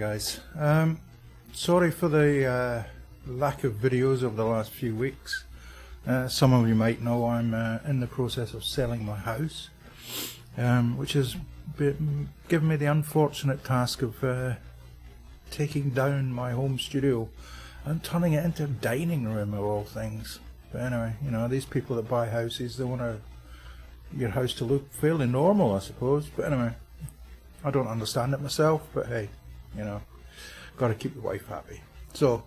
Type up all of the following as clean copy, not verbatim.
guys. Sorry for the lack of videos over the last few weeks. Some of you might know I'm in the process of selling my house, which has given me the unfortunate task of taking down my home studio and turning it into a dining room of all things. But anyway, you know, these people that buy houses, they want your house to look fairly normal, I suppose. But anyway, I don't understand it myself, but hey, you know, got to keep the wife happy. So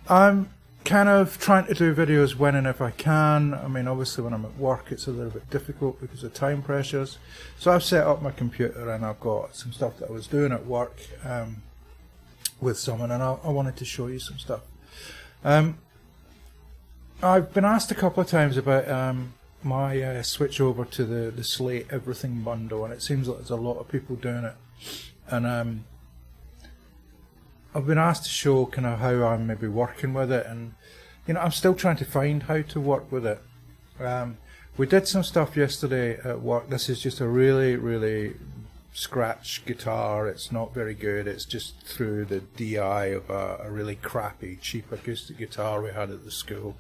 I'm kind of trying to do videos when and if I can. I mean, obviously when I'm at work it's a little bit difficult because of time pressures. So I've set up my computer and I've got some stuff that I was doing at work with someone, and I wanted to show you some stuff. I've been asked a couple of times about my switch over to the Slate Everything bundle, and it seems like there's a lot of people doing it. And I've been asked to show kind of how I'm maybe working with it, and you know, I'm still trying to find how to work with it. We did some stuff yesterday at work. This is just a really scratch guitar. It's not very good. It's just through the DI of a really crappy cheap acoustic guitar we had at the school.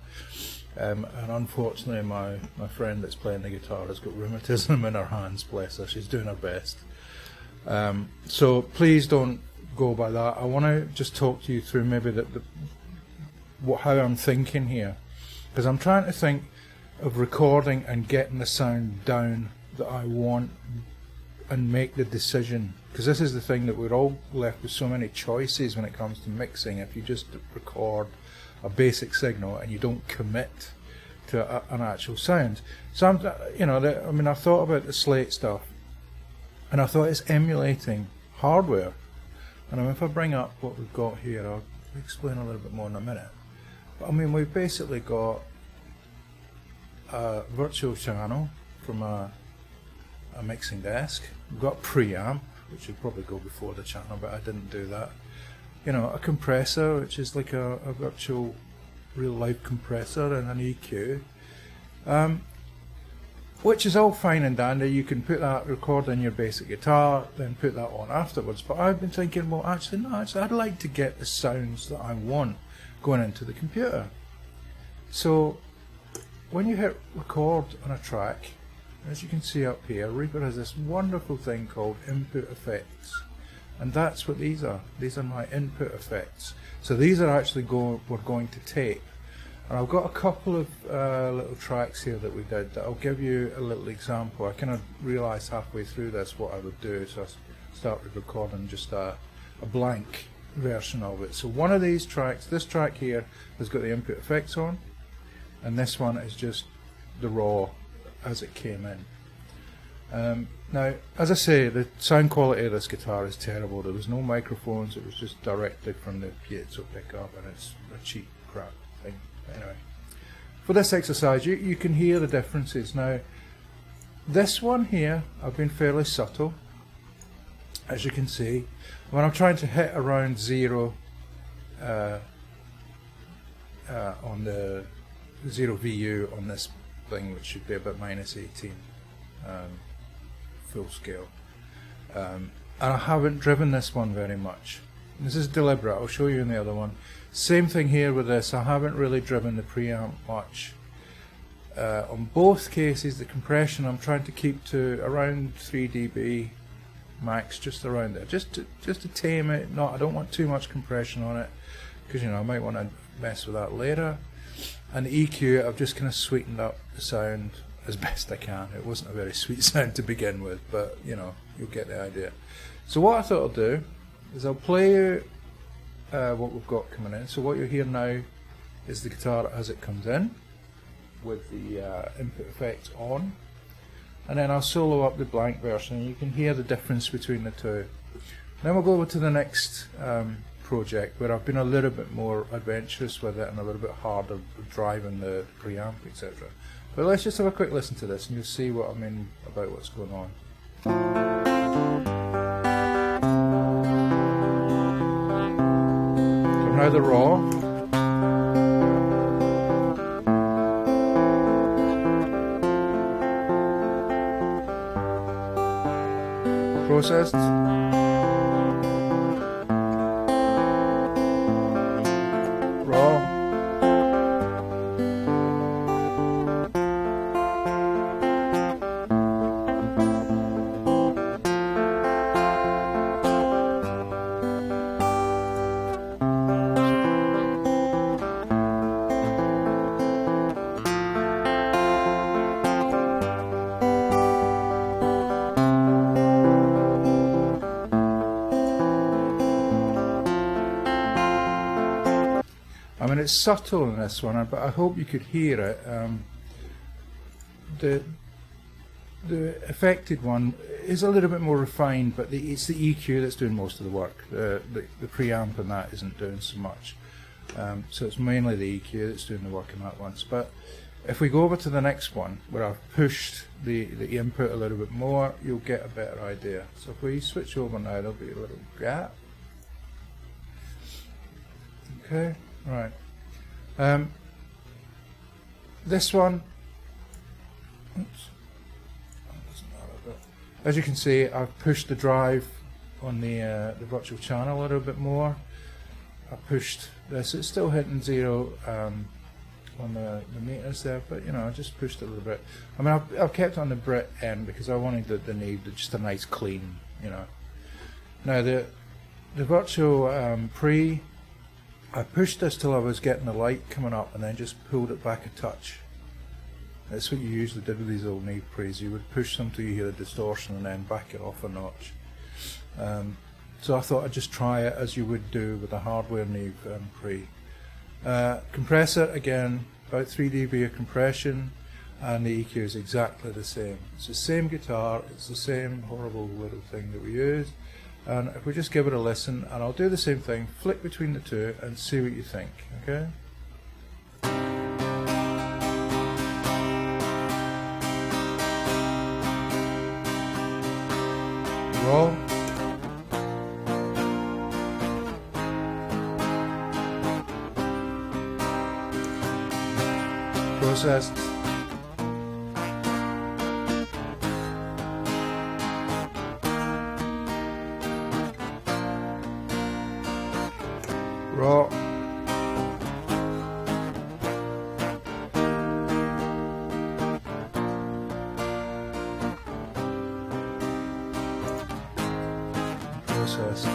And unfortunately my friend that's playing the guitar has got rheumatism in her hands, bless her. She's doing her best. So please don't go by that. I want to just talk to you through maybe how I'm thinking here, because I'm trying to think of recording and getting the sound down that I want and make the decision, because this is the thing that we're all left with so many choices when it comes to mixing. If you just record a basic signal and you don't commit to an actual sound. So I'm, you know, I mean, I thought about the Slate stuff, and I thought it's emulating hardware. And I mean, if I bring up what we've got here, I'll explain a little bit more in a minute. But I mean, we've basically got a virtual channel from a mixing desk. We've got preamp, which would probably go before the channel, but I didn't do that. You know, a compressor, which is like a virtual real life compressor, and an EQ, which is all fine and dandy. You can put that, record in your basic guitar, then put that on afterwards. But I've been thinking, well, actually I'd like to get the sounds that I want going into the computer. So when you hit record on a track, as you can see up here, Reaper has this wonderful thing called input effects, and that's what these are. These are my input effects. So these are actually we're going to tape. And I've got a couple of little tracks here that we did that I'll give you a little example. I kind of realised halfway through this what I would do, so I started recording just a blank version of it. So one of these tracks, this track here, has got the input effects on, and this one is just the raw as it came in. Now, as I say, the sound quality of this guitar is terrible. There was no microphones, it was just directed from the piezo pickup, and it's a cheap crap thing. Anyway, for this exercise you can hear the differences. Now this one here, I've been fairly subtle, as you can see. When I'm trying to hit around 0 on the 0 VU on this thing, which should be about -18 full scale, and I haven't driven this one very much. This is deliberate. I'll show you in the other one. Same thing here with this. I haven't really driven the preamp much. On both cases, the compression I'm trying to keep to around 3 dB max, just around there, just to tame it. I don't want too much compression on it, because you know I might want to mess with that later. And the EQ, I've just kind of sweetened up the sound as best I can. It wasn't a very sweet sound to begin with, but you know, you'll get the idea. So what I thought I'll do is I'll play you what we've got coming in. So what you'll hear now is the guitar as it comes in, with the input effects on, and then I'll solo up the blank version, and you can hear the difference between the two. Then we'll go over to the next project, where I've been a little bit more adventurous with it and a little bit harder with driving the preamp, etc. But let's just have a quick listen to this and you'll see what I mean about what's going on. So now the raw. Processed. I mean, it's subtle in this one, but I hope you could hear it. The affected one is a little bit more refined, but it's the EQ that's doing most of the work. The preamp and that isn't doing so much. So it's mainly the EQ that's doing the work in that one. But if we go over to the next one, where I've pushed the input a little bit more, you'll get a better idea. So if we switch over now, there'll be a little gap. Okay, right. This one, oops. As you can see, I've pushed the drive on the virtual channel a little bit more. I pushed this. It's still hitting 0 on the meters there, but you know, I just pushed it a little bit. I mean, I've kept it on the Brit end because I wanted the need just a nice clean, you know. Now the virtual pre, I pushed this till I was getting the light coming up, and then just pulled it back a touch. That's what you usually did with these old Neve pre's. You would push them till you hear the distortion and then back it off a notch. So I thought I'd just try it as you would do with a hardware Neve pre. Compressor, again, about 3 dB of compression, and the EQ is exactly the same. It's the same guitar, it's the same horrible little thing that we use. And if we just give it a listen, and I'll do the same thing, flick between the two and see what you think, okay? Raw. Processed. Raw. Processed.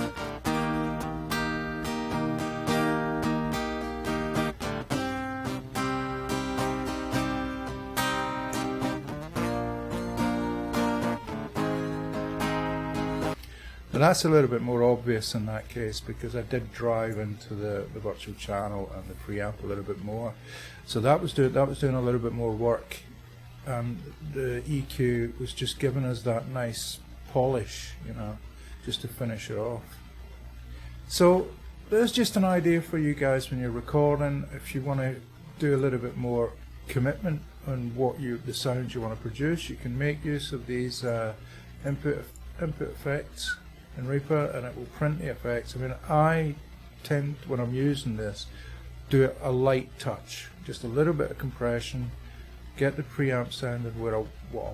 Now that's a little bit more obvious in that case because I did drive into the virtual channel and the preamp a little bit more, so that was doing a little bit more work. The EQ was just giving us that nice polish, you know, just to finish it off. So there's just an idea for you guys when you're recording. If you want to do a little bit more commitment on the sounds you want to produce, you can make use of these input effects in Reaper, and it will print the effects. I mean, I tend, when I'm using this, do a light touch, just a little bit of compression, get the preamp sounding what I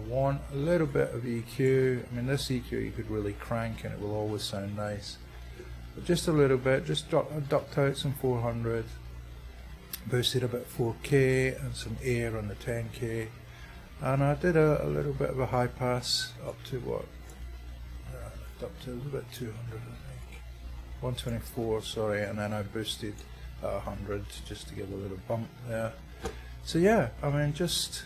want, a little bit of EQ. I mean, this EQ you could really crank and it will always sound nice, but just a little bit, just ducked out some 400, boosted a bit 4K and some air on the 10K, and I did a little bit of a high pass up to what? Up to about 200, I think, 124, sorry, and then I boosted at 100 just to give a little bump there. So yeah, I mean, just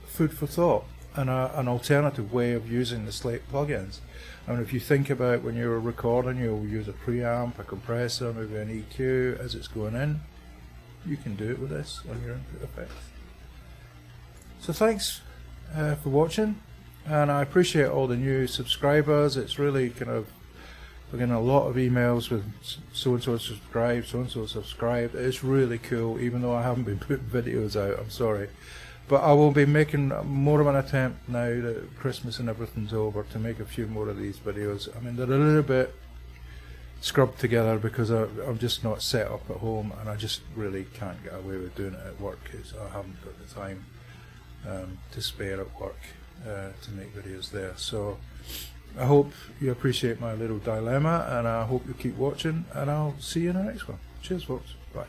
food for thought, and an alternative way of using the Slate plugins. I mean, if you think about when you're recording, you'll use a preamp, a compressor, maybe an EQ as it's going in. You can do it with this on your input effects. So thanks for watching. And I appreciate all the new subscribers. It's really kind of, we're getting a lot of emails with so-and-so subscribed, so-and-so subscribed. It's really cool, even though I haven't been putting videos out, I'm sorry. But I will be making more of an attempt now that Christmas and everything's over to make a few more of these videos. I mean, they're a little bit scrubbed together because I'm just not set up at home, and I just really can't get away with doing it at work because I haven't got the time to spare at work. To make videos there. So I hope you appreciate my little dilemma, and I hope you keep watching, and I'll see you in the next one. Cheers folks, bye.